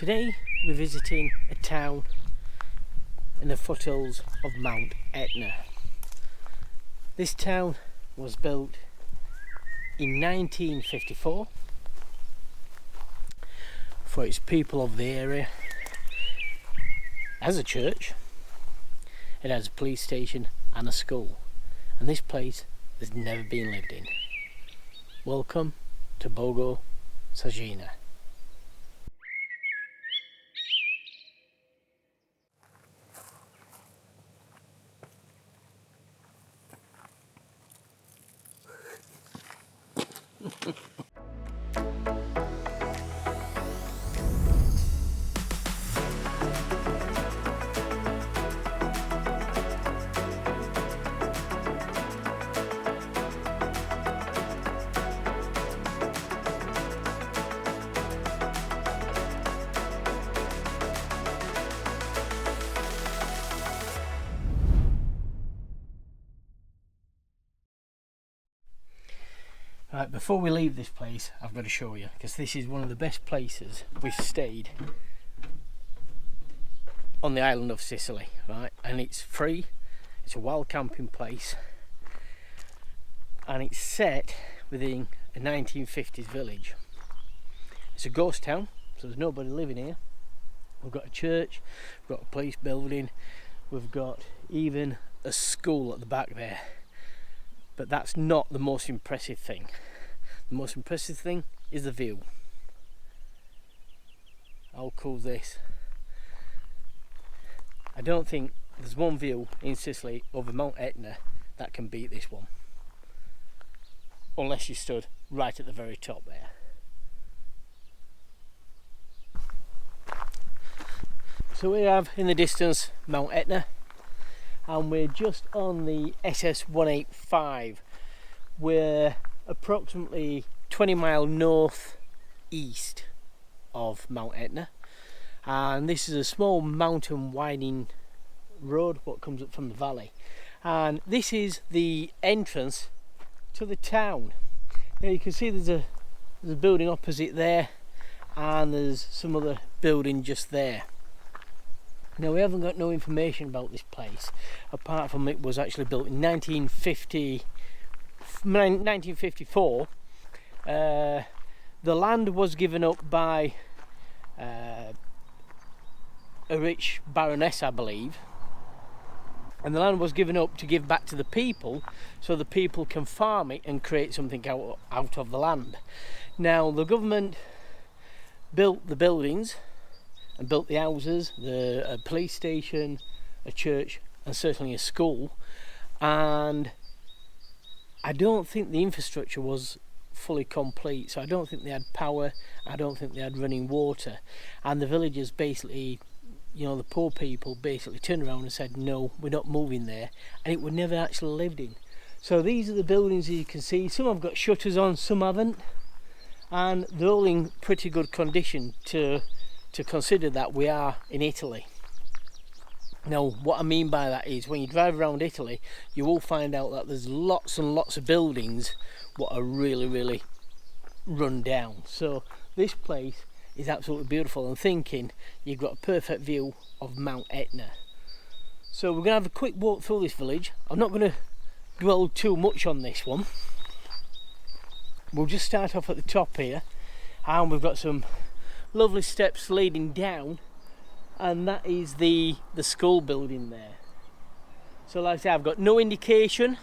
Today we're visiting a town in the foothills of Mt Etna. This town was built in 1954 for its people of the area. It has a church, it has a police station and a school, and this place has never been lived in. Welcome to Borgo Schisina. Right, before we leave this place, I've got to show you, because this is one of the best places we've stayed on the island of Sicily, right? And it's free, it's a wild camping place, and it's set within a 1950s village. It's a ghost town, so there's nobody living here. We've got a church, we've got a police building, we've got even a school at the back there. But that's not the most impressive thing. The most impressive thing is the view. How cool is this? I don't think there's one view in Sicily over Mt Etna that can beat this one. Unless you stood right at the very top there. So we have in the distance Mt Etna. And we're just on the SS 185. We're approximately 20 miles north east of Mt Etna, and this is a small mountain winding road what comes up from the valley, and this is the entrance to the town. Now you can see there's a building opposite there, and there's some other building just there. Now we haven't got no information about this place apart from it was actually built in 1954. The land was given up by a rich baroness, I believe, and the land was given up to give back to the people so the people can farm it and create something out of the land. Now the government built the buildings and built the houses, a police station, a church, and certainly a school, and I don't think the infrastructure was fully complete. So I don't think they had power, I don't think they had running water, and the villagers basically, you know, the poor people basically turned around and said no, we're not moving there, and it was never actually lived in. So these are the buildings as you can see. Some have got shutters on, some haven't, and they're all in pretty good condition to consider that we are in Italy. Now what I mean by that is when you drive around Italy you will find out that there's lots and lots of buildings what are really run down. So this place is absolutely beautiful, and thinking you've got a perfect view of Mt Etna. So we're going to have a quick walk through this village. I'm not going to dwell too much on this one. We'll just start off at the top here, and we've got some lovely steps leading down, and that is the school building there. So like I say, I've got no indication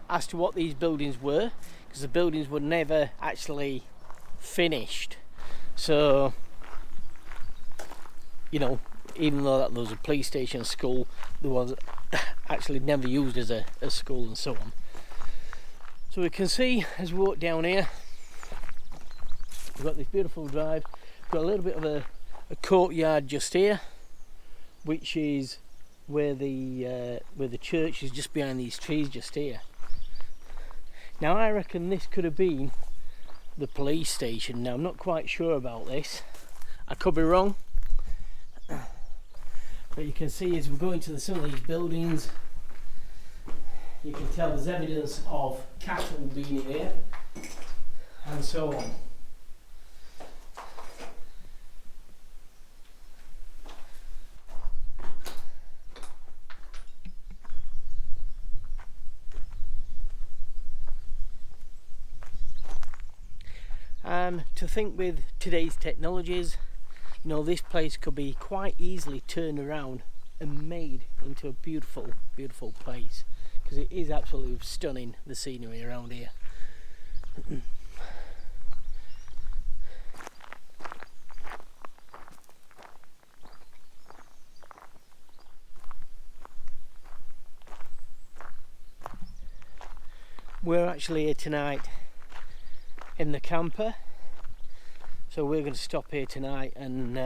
as to what these buildings were because the buildings were never actually finished. So, you know, even though that there was a police station, school, there was actually never used as a school and so on. So we can see as we walk down here, we've got this beautiful drive. Got a little bit of a courtyard just here, which is where the church is, just behind these trees just here. Now I reckon this could have been the police station. Now I'm not quite sure about this, I could be wrong, but you can see as we're going to some of these buildings you can tell there's evidence of cattle being in here and so on. To think with today's technologies, you know, this place could be quite easily turned around and made into a beautiful, beautiful place, because it is absolutely stunning, the scenery around here. We're actually here tonight in the camper, so we're going to stop here tonight and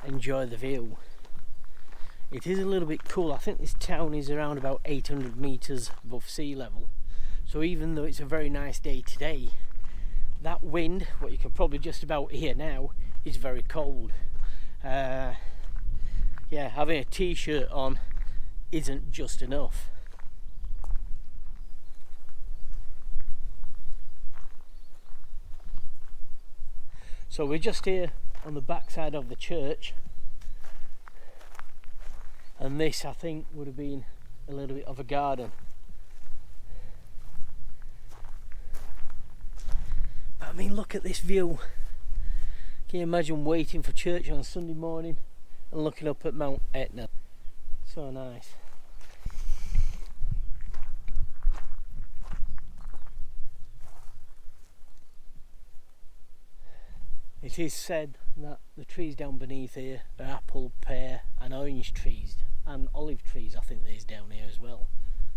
enjoy the view. It is a little bit cool. I think this town is around about 800 meters above sea level, so even though it's a very nice day today, that wind, what you can probably just about hear now, is very cold. Yeah, having a t-shirt on isn't just enough. So we're just here on the backside of the church, and this, I think, would have been a little bit of a garden. But I mean, look at this view. Can you imagine waiting for church on a Sunday morning and looking up at Mt Etna? So nice. It is said that the trees down beneath here are apple, pear and orange trees, and olive trees I think there's down here as well.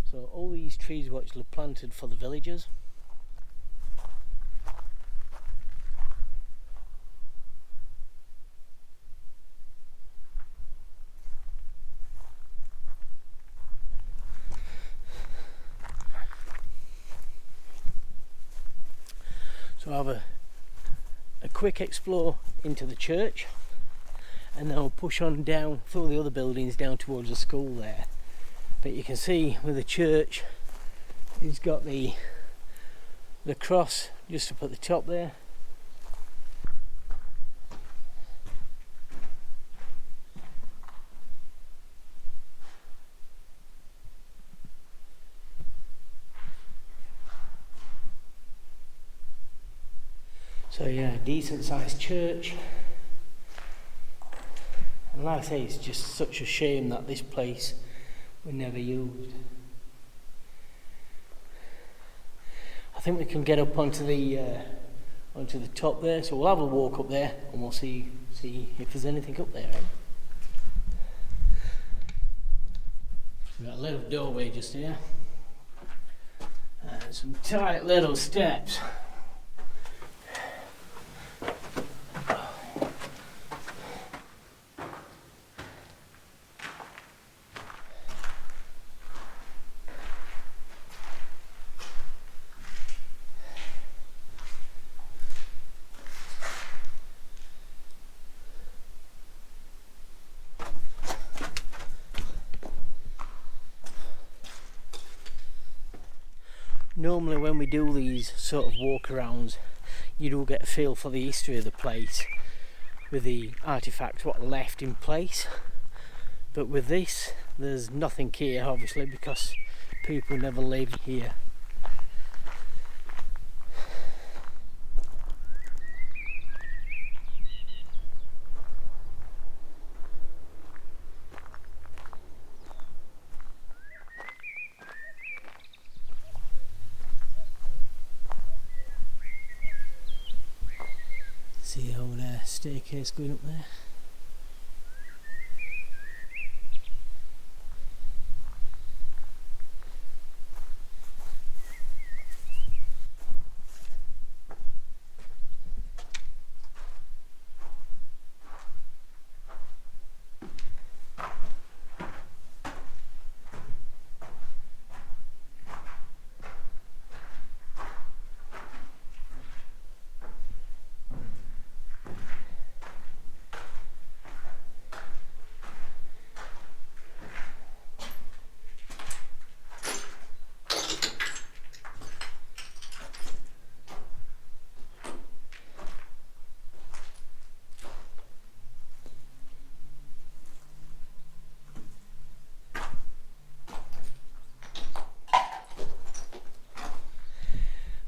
So all these trees were actually planted for the villagers. So I have a quick explore into the church, and then we'll push on down through the other buildings down towards the school there. But you can see with the church, it's got the cross just up at the top there. So yeah, decent sized church. And like I say, it's just such a shame that this place was never used. I think we can get up onto the top there, so we'll have a walk up there and we'll see if there's anything up there. Right? We've got a little doorway just here, and some tight little steps. Normally when we do these sort of walk-arounds, you do get a feel for the history of the place with the artefacts what are left in place. But with this, there's nothing here obviously because people never lived here. See the old staircase going up there.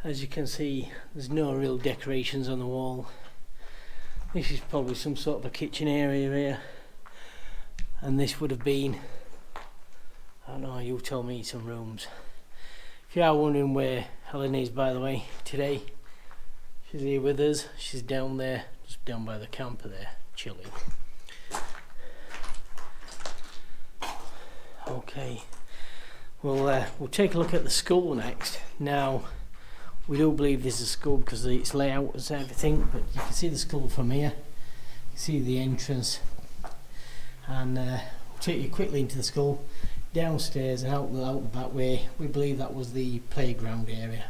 As you can see, there's no real decorations on the wall. This is probably some sort of a kitchen area here, and this would have been, I don't know, you tell me, some rooms. If you are wondering where Helen is, by the way, today, she's here with us. She's down there, just down by the camper there, chilling. Okay, we'll take a look at the school next. Now, we do believe this is a school because of its layout and everything, but you can see the school from here. You can see the entrance, and we'll take you quickly into the school, downstairs and out the back way. We believe that was the playground area.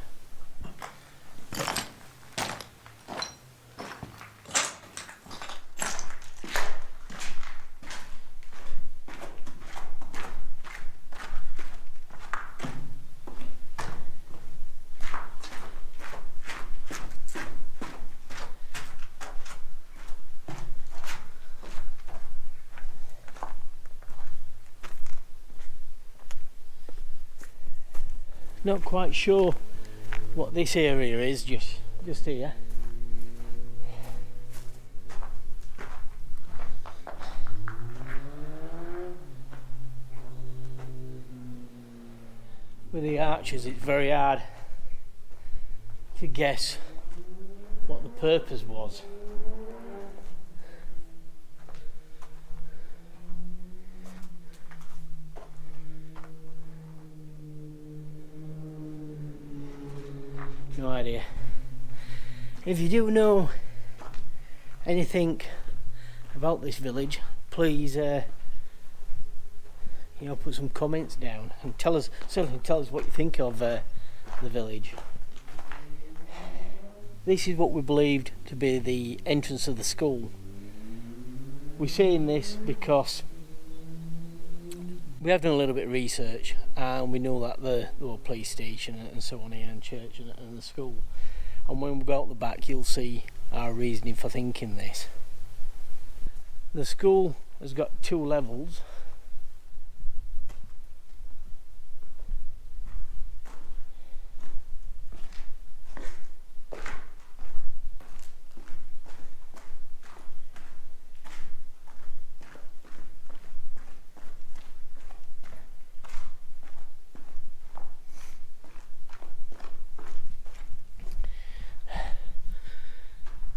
Not quite sure what this area is, just here. With the arches, it's very hard to guess what the purpose was. No idea. If you do know anything about this village, please put some comments down and certainly tell us what you think of the village. This is what we believed to be the entrance of the school. We're saying this because we have done a little bit of research, and we know that there were police station and so on here, and church and the school. And when we go out the back, you'll see our reasoning for thinking this. The school has got 2 levels.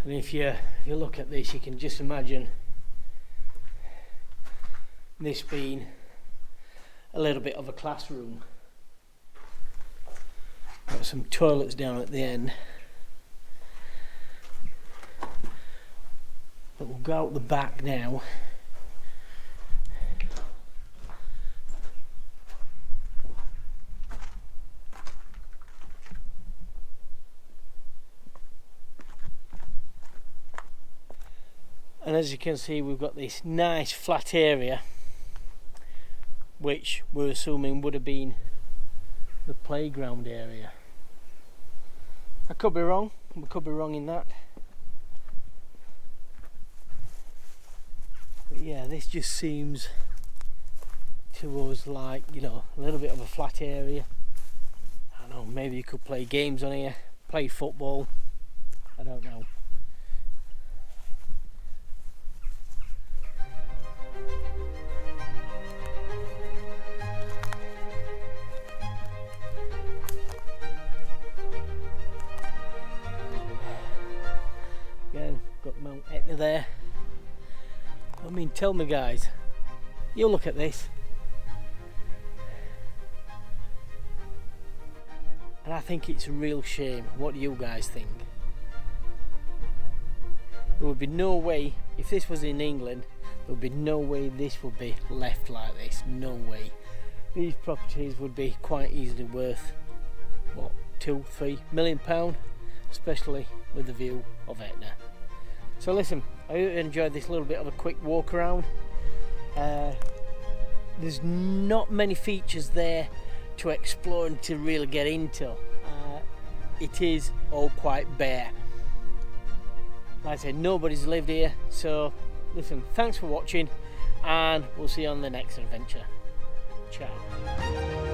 And if you look at this, you can just imagine this being a little bit of a classroom. Got some toilets down at the end. But we'll go out the back now. And as you can see, we've got this nice flat area, which we're assuming would have been the playground area. I could be wrong, we could be wrong in that. But yeah, this just seems to us like, a little bit of a flat area. I don't know, maybe you could play games on here, play football, I don't know. Got Mt Etna there. I mean, tell me guys, you look at this and I think it's a real shame. What do you guys think? There would be no way, if this was in England, there would be no way this would be left like this. No way. These properties would be quite easily worth, what, £2-3 million, especially with the view of Etna. So listen, I hope you enjoyed this little bit of a quick walk around. There's not many features there to explore and to really get into. It is all quite bare. Like I said, nobody's lived here, so listen, thanks for watching, and we'll see you on the next adventure. Ciao.